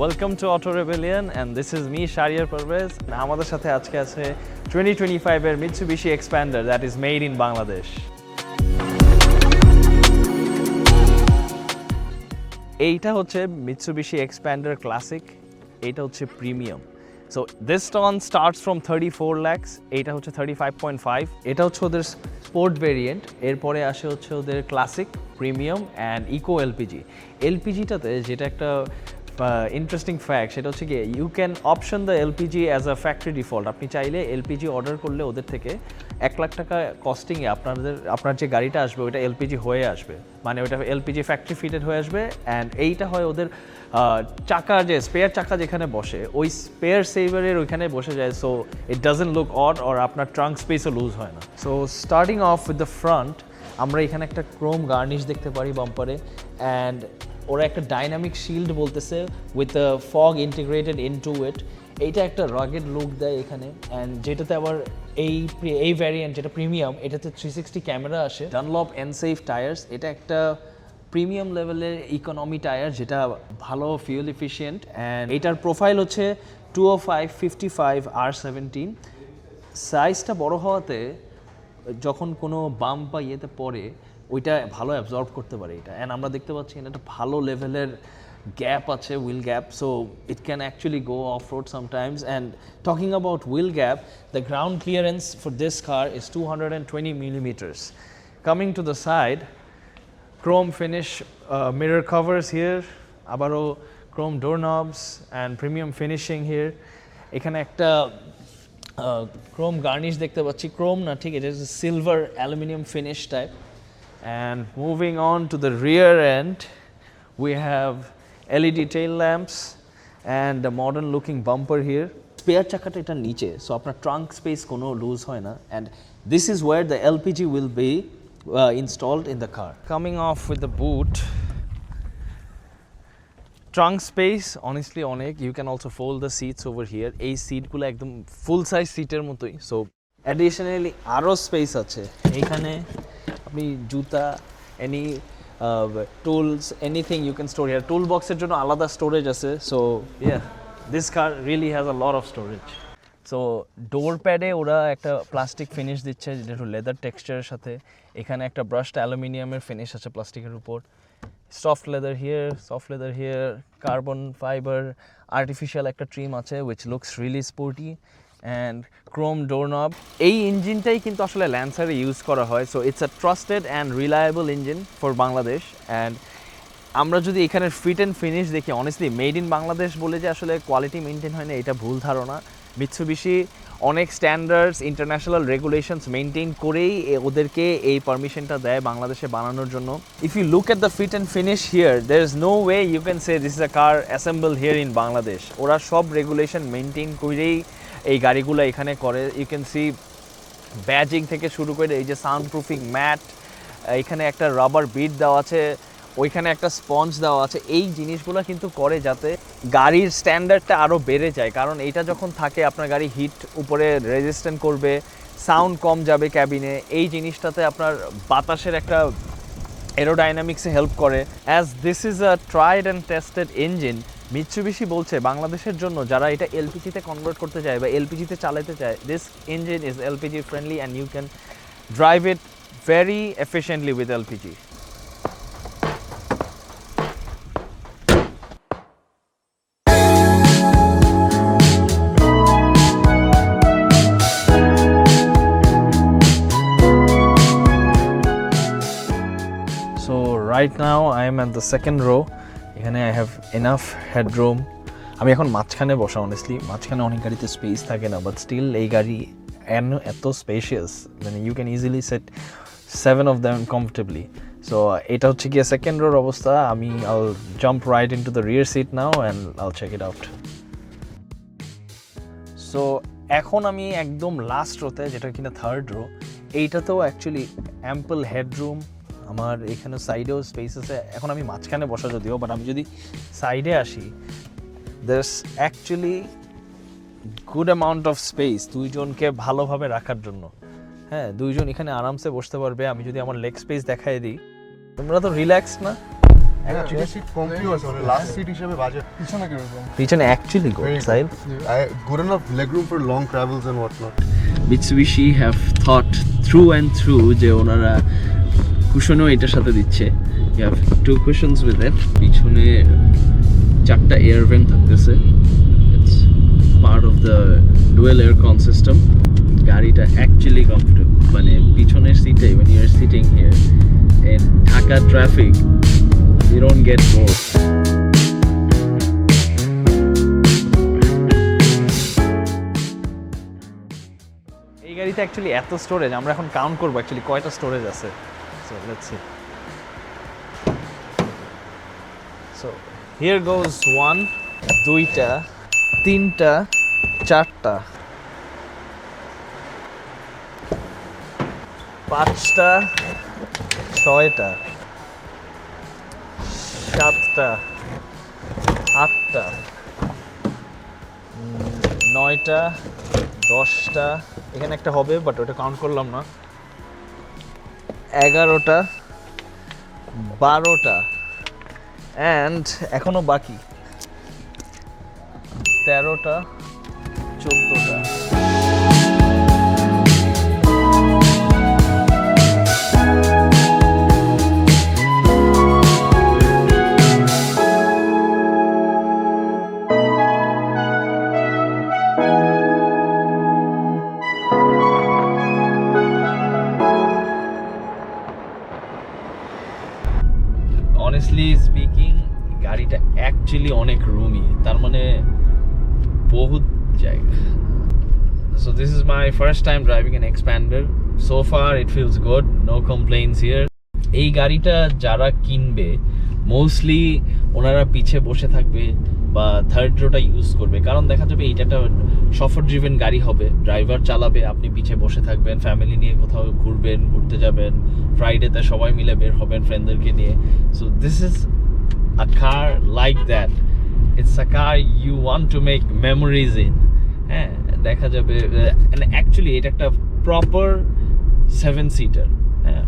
Welcome to Auto Rebellion and this is me Shariar Parvez. আমাদের সাথে আজকে আছে 2025 এর Mitsubishi Expander that is made in Bangladesh. এইটা হচ্ছে Mitsubishi Expander Classic, এইটা হচ্ছে Premium. So this one starts from 34 lakhs, এইটা হচ্ছে 35.5. এটা হচ্ছে ওদের স্পোর্ট ভেরিয়েন্ট, এরপরে আসে হচ্ছে ওদের classic, premium and eco LPG. এলপিজিটাতে যেটা একটা ইন্টারেস্টিং ফ্যাক্ট সেটা হচ্ছে কি you can option the LPG as a factory default. আপনি চাইলে এলপিজি অর্ডার করলে ওদের থেকে 1 লাখ টাকা কস্টিংয়ে আপনার যে গাড়িটা আসবে ওইটা এলপিজি হয়ে আসবে, মানে ওইটা এলপিজি ফ্যাক্টরি ফিটেড হয়ে আসবে। অ্যান্ড এইটা হয় ওদের চাকা, যে স্পেয়ার চাকা যেখানে বসে ওই স্পেয়ার সেভারের ওইখানে বসে যায়, so it doesn't look odd or আপনার ট্রাঙ্ক স্পেসও লুজ হয় না। So starting of with the front আমরা এখানে একটা ক্রোম গার্নিশ দেখতে পারি বাম্পারে, অ্যান্ড ওরা একটা ডাইনামিক শিল্ড বলতেছে with a fog integrated into ইট। এইটা একটা রগেড লুক দেয় এখানে। অ্যান্ড যেটাতে আবার এই ভ্যারিয়েন্ট যেটা প্রিমিয়াম, এটাতে 360 ক্যামেরা আসে। ডানলপ এনসেফ টায়ার্স, এটা একটা প্রিমিয়াম লেভেলের ইকোনমি টায়ার যেটা ভালো ফিউল এফিশিয়েন্ট। অ্যান্ড এটার প্রোফাইল হচ্ছে 205/55 R17। সাইজটা বড় হওয়াতে যখন কোনো বাম্প বা ইয়েতে পড়ে ওইটা ভালো অ্যাবজর্ব করতে পারে এটা। অ্যান্ড আমরা দেখতে পাচ্ছি এটা একটা ভালো লেভেলের গ্যাপ আছে, wheel gap, so it can actually go of road sometimes. And talking about wheel gap, the ground clearance for this car is 220 millimeters. Coming to the side, chrome finish mirror covers here, আবারও chrome doorknobs and premium finishing here. এখানে একটা chrome garnish দেখতে পাচ্ছি, chrome না ঠিক, it is a silver aluminum finish type. And moving on to the rear end, we have LED tail lamps and a modern looking bumper here. Spare চাকাটা এটা নিচে, so আপনার trunk space কোনো lose হয় না, and this is where the LPG will be installed in the car. Coming off with the boot, trunk space honestly অনেক, you can also fold the seats over here. এই সিটগুলো একদম ফুল size সিটের মতোই, so additionally আরও space আছে এইখানে। আপনি জুতা, any tools, anything you can store here. Tool বক্সের জন্য আলাদা স্টোরেজ আছে, so yeah this car really has a lot of storage. So door প্যাডে ওরা একটা প্লাস্টিক ফিনিশ দিচ্ছে যেটা একটু লেদার টেক্সচারের সাথে। এখানে একটা ব্রাশড অ্যালুমিনিয়ামের ফিনিশ আছে প্লাস্টিকের উপর। Soft leather here, carbon fibre, artificial একটা ট্রিম আছে which looks really sporty, and chrome doorknob. এই ইঞ্জিনটাই কিন্তু আসলে ল্যান্সারে ইউজ করা হয়, so it's a trusted and reliable engine for Bangladesh. And আমরা যদি এখানের ফিট অ্যান্ড ফিনিশ দেখি, অনেস্টলি মেড ইন বাংলাদেশ বলে যে আসলে কোয়ালিটি মেনটেন হয় না এটা ভুল ধারণা। মিৎসুবিশি অনেক স্ট্যান্ডার্ডস, ইন্টারন্যাশনাল রেগুলেশনস মেনটেন করেই ওদেরকে এই পারমিশনটা দেয় বাংলাদেশে বানানোর জন্য। If you look at the fit and finish here, there is no way you can say this is a car assemble here in Bangladesh. ওরা সব রেগুলেশন মেনটেন করেই এই গাড়িগুলো এখানে করে। ইউ ক্যান সি ব্যাজিং থেকে শুরু করে এই যে সাউন্ড প্রুফিং ম্যাট, এখানে একটা রাবার বিট দেওয়া আছে, ওইখানে একটা স্পঞ্জ দেওয়া আছে। এই জিনিসগুলো কিন্তু করে যাতে গাড়ির স্ট্যান্ডার্ডটা আরও বেড়ে যায়, কারণ এইটা যখন থাকে আপনার গাড়ি হিট উপরে রেজিস্ট্যান্ট করবে, সাউন্ড কম যাবে ক্যাবিনে। এই জিনিসটাতে আপনার বাতাসের একটা এরোডাইনামিক্সে হেল্প করে। As this is a tried and tested engine, Mitsubishi বলছে বাংলাদেশের জন্য যারা এটা এলপিজিতে কনভার্ট করতে চায় বা এলপিজিতে চালাতে চায়, this engine is LPG friendly and you can drive it very efficiently with LPG. Right now I am at the second row. এখানে I have enough headroom. আমি এখন মাঝখানে বসা, অনেস্টলি মাঝখানে অনেক গাড়িতে স্পেস থাকে না, বাট স্টিল এই গাড়ি এত স্পেশিয়াস, মানে you can easily seat 7 of them comfortably. So এটা হচ্ছে গিয়ে সেকেন্ড রোর অবস্থা। আমি I'll jump right into the rear seat now and I'll check it out. So এখন আমি একদম লাস্ট রোতে, যেটা কিনা থার্ড রো। এইটাতেও অ্যাকচুয়ালি অ্যাম্পল হেডরুম, আমার এখানে সাইডেও স্পেস আছে। এখন আমি মাঝখানে বসা যদিও, বাট আমি যদি সাইডে আসি, there is actually good amount of speech দুইজনকে ভালোভাবে রাখার জন্য। হ্যাঁ, দুইজন এখানে আরামসে বসতে পারবে। আমি যদি আমার লেগ স্পেস দেখাই দিই, তোমরা তো রিল্যাক্স না? এটা সিট কমফি আছে মানে লাস্ট সিট হিসেবে বাজে পিছনে কিরকম? পিছনে actually good Sail good enough legroom for long travels and whatnot. Mitsubishi have thought through and through যে ওনারা কুশনও এটার সাথে দিচ্ছে। You have 2 cushions with it. পিছনে 4টা এয়ার ভেন্ট থাকতেছে। It's part of the dual aircon system. গাড়িটা actually comfortable, মানে পিছনের সিটে when you are sitting here in Dhaka traffic you don't get bored. এই গাড়িতে অ্যাকচুয়ালি এত স্টোরেজ, আমরা এখন কাউন্ট করবো অ্যাকচুয়ালি কয়টা স্টোরেজ আছে। So let's see. So here goes 1 2টা 3টা 4টা 5টা 6টা 7টা 8টা 9টা 10টা, এখানে একটা হবে বাট ওটা কাউন্ট করলাম না, 11টা 12টা অ্যান্ড এখনো বাকি 13টা 14টা। অনেস্টলি স্পিকিং গাড়িটা অ্যাকচুয়ালি অনেক রুমি, তার মানে বহুত জায়গা। So this is my first time driving an Xpander. So far it feels good, no complaints here. এই গাড়িটা যারা কিনবে মোস্টলি ওনারা পিছে বসে থাকবে বা থার্ড রোটা ইউজ করবে, কারণ দেখা যাবে এইটা একটা সফর ড্রিভেন গাড়ি হবে, ড্রাইভার চালাবে, আপনি পিছে বসে থাকবেন, ফ্যামিলি নিয়ে কোথাও ঘুরবেন, ঘুরতে যাবেন, ফ্রাইডেতে সবাই মিলে বের হবেন ফ্রেন্ডদেরকে নিয়ে। So this is a car like that, it's a car you want to make memories in. হ্যাঁ, দেখা যাবে অ্যাকচুয়ালি এটা একটা প্রপার 7 সিটার। হ্যাঁ,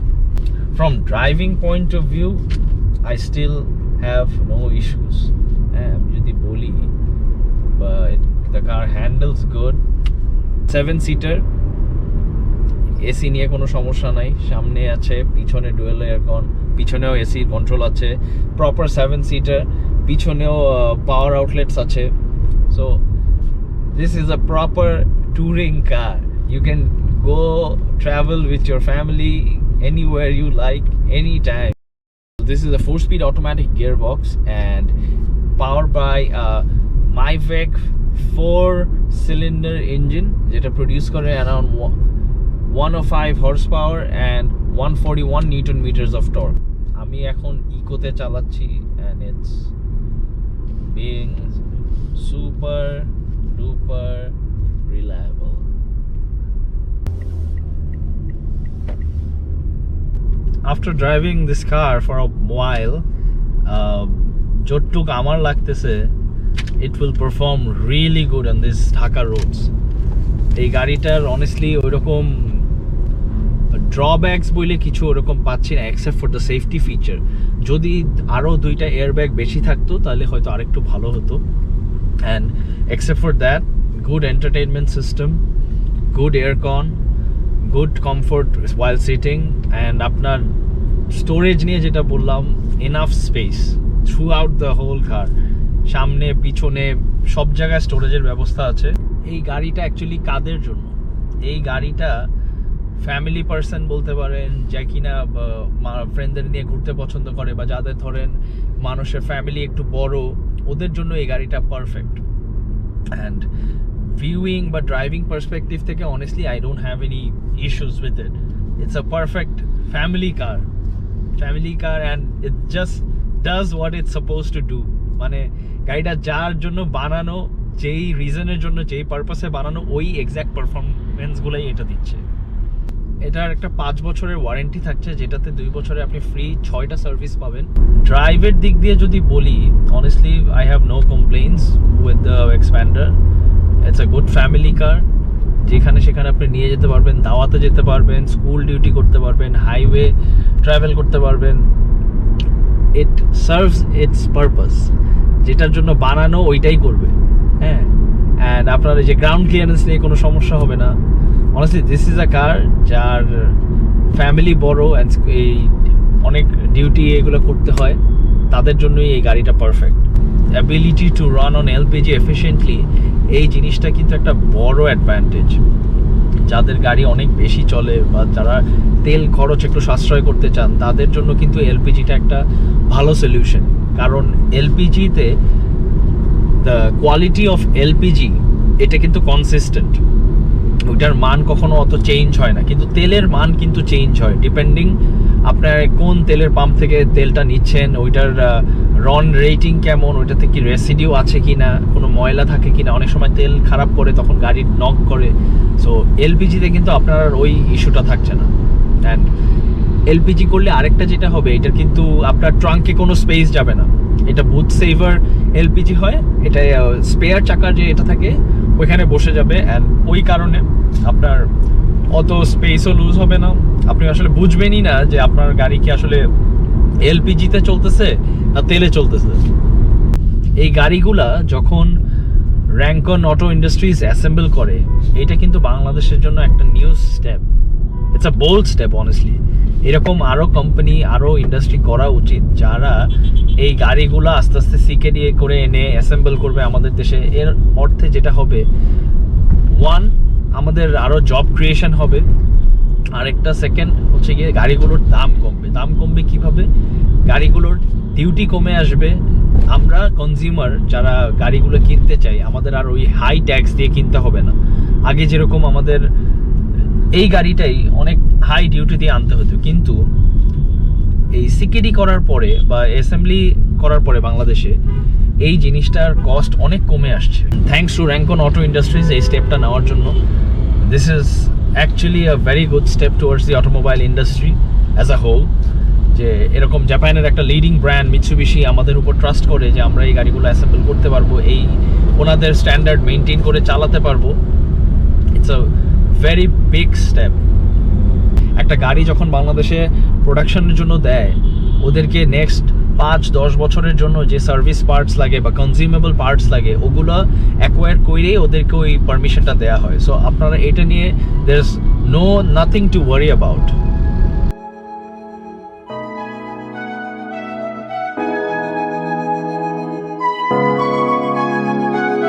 from driving point of view I still have no issues. আমি যদি বলি, but the car handles good. 7-seater, AC নিয়ে কোনো সমস্যা নাই, সামনে আছে, পিছনে ডুয়েল এয়ারকন, পিছনেও এসি কন্ট্রোল আছে, প্রপার 7-seater, পিছনেও পাওয়ার আউটলেটস আছে। So this is a proper touring car, you can go travel with your family anywhere you like, anytime. This is a 4-speed automatic gearbox and powered by a Mivec 4-cylinder engine যেটা produce করে around 105 horsepower and 141 newton meters of torque. আমি এখন ইকোতে চালাচ্ছি and it's being super duper reliable. After driving this car for a while, যতটুকু আমার লাগতেছে it will perform really good on this Dhaka roads. এই গাড়িটার honestly ওইরকম drawbacks বলে কিছু ওরকম পাচ্ছি না except for the safety feature. যদি আরও 2টা এয়ারব্যাগ বেশি থাকতো তাহলে হয়তো আরেকটু ভালো হতো, and except for that good entertainment system, good aircon, good comfort while sitting, and আপনার স্টোরেজ নিয়ে যেটা বললাম, enough space throughout the whole car, সামনে পিছনে সব জায়গায় স্টোরেজের ব্যবস্থা আছে। এই গাড়িটা অ্যাকচুয়ালি কাদের জন্য? এই গাড়িটা ফ্যামিলি পার্সন বলতে পারেন, যা কিনা ফ্রেন্ডদের নিয়ে ঘুরতে পছন্দ করে বা যাদের ধরেন মানুষের ফ্যামিলি একটু বড়, ওদের জন্য এই গাড়িটা পারফেক্ট। অ্যান্ড ভিউইং বা ড্রাইভিং পার্সপেক্টিভ থেকে honestly I don't have any issues with it. It's a perfect family car and it just does what it's suppose to do. মানে গাড়িটা যার জন্য বানানো, যেই রিজনের জন্য, যেই পারপাসে বানানো, ওই এক্স্যাক্ট পারফরমেন্সগুলোই এটা দিচ্ছে। এটার একটা 5 বছরের ওয়ারেন্টি থাকছে, যেটাতে 2 বছরে আপনি ফ্রি 6টা সার্ভিস পাবেন। ড্রাইভের দিক দিয়ে যদি বলি, honestly I have no complaints with the Xpander. It's a good family car, যেখানে সেখানে আপনি নিয়ে যেতে পারবেন, দাওয়াতে যেতে পারবেন, স্কুল ডিউটি করতে পারবেন, হাইওয়ে ট্রাভেল করতে পারবেন। ইট সার্ভস ইটস পারপাস, যেটার জন্য বানানো ওইটাই করবে। হ্যাঁ, অ্যান্ড আপনার এই যে গ্রাউন্ড ক্লিয়ারেন্স নিয়ে কোনো সমস্যা হবে না। অনেস্টলি দিস ইজ আ কার যার ফ্যামিলি বড় অ্যান্ড এই অনেক ডিউটি এগুলো করতে হয়, তাদের জন্যই এই গাড়িটা perfect. Ability to run on LPG efficiently, এই জিনিসটা কিন্তু একটা বড় অ্যাডভান্টেজ। যাদের গাড়ি অনেক বেশি চলে বা যারা তেল খরচ একটু সাশ্রয় করতে চান, তাদের জন্য কিন্তু এলপিজিটা একটা ভালো সলিউশন। কারণ এলপিজিতে দ্য কোয়ালিটি অফ এলপিজি এটা কিন্তু কনসিস্টেন্ট, ওইটার মান কখনো অত চেঞ্জ হয় না। কিন্তু তেলের মান কিন্তু চেঞ্জ হয় ডিপেন্ডিং আপনার কোন তেলের পাম্প থেকে তেলটা নিচ্ছেন, ওইটার রন রেটিং কেমন, ওইটাতে কি রেসিডিউ আছে কি না, কোনো ময়লা থাকে কি না। অনেক সময় তেল খারাপ করে তখন গাড়ি নক করে। সো এলপিজিতে কিন্তু আপনার ওই ইস্যুটা থাকছে না। অ্যান্ড এলপিজি করলে আরেকটা যেটা হবে, এটার কিন্তু আপনার ট্রাঙ্কে কোনো স্পেস যাবে না। এটা বুথ সেভার এলপিজি হয়, এটা স্পেয়ার চাকার যে এটা থাকে ওইখানে বসে যাবে, অ্যান্ড ওই কারণে আপনার অত স্পেসও লুজ হবে না। আপনি আসলে বুঝবেনই না যে আপনার গাড়ি কি আসলে এলপিজিতে চলতেছে না তেলে চলতেছে। এই গাড়িগুলা যখন র্যাঙ্কন অটো ইন্ডাস্ট্রিজ অ্যাসেম্বল করে, এটা কিন্তু বাংলাদেশের জন্য একটা new step. It's a bold step honestly. এরকম আরও কোম্পানি আরও ইন্ডাস্ট্রি করা উচিত, যারা এই গাড়িগুলো আস্তে আস্তে সিকেডি করে এনে অ্যাসেম্বল করবে আমাদের দেশে। এর অর্থে যেটা হবে, ওয়ান, আমাদের আরও জব ক্রিয়েশন হবে। আরেকটা সেকেন্ড হচ্ছে গিয়ে গাড়িগুলোর দাম কমবে। দাম কমবে কিভাবে? গাড়িগুলোর ডিউটি কমে আসবে। আমরা কনজিউমার যারা গাড়িগুলো কিনতে চাই, আমাদের আর ওই হাই ট্যাক্স দিয়ে কিনতে হবে না। আগে যেরকম আমাদের এই গাড়িটাই অনেক হাই ডিউটি দিয়ে আনতে হতো, কিন্তু এই সিকেডি করার পরে বা অ্যাসেম্বলি করার পরে বাংলাদেশে এই জিনিসটার কস্ট অনেক কমে আসছে। Thanks to Rancon auto industries এই স্টেপটা নেওয়ার জন্য। This is actually a very good step towards the automobile industry as a whole. যে এরকম জাপানের একটা লিডিং ব্র্যান্ড মিৎসুবিশি আমাদের উপর ট্রাস্ট করে যে আমরা এই গাড়িগুলো অ্যাসেম্বল করতে পারবো, এই ওনাদের স্ট্যান্ডার্ড মেনটেন করে চালাতে পারবো। It's a very big step. একটা গাড়ি যখন বাংলাদেশে প্রোডাকশনের জন্য দেয়, ওদেরকে নেক্সট 5-10 বছরের জন্য যে সার্ভিস পার্টস লাগে বা কনজিউমেবল পার্টস লাগে, ওগুলো অ্যাকোয়ার করেই ওদেরকে ওই পারমিশনটা দেওয়া হয়। সো আপনারা এটা নিয়ে there is nothing to worry about.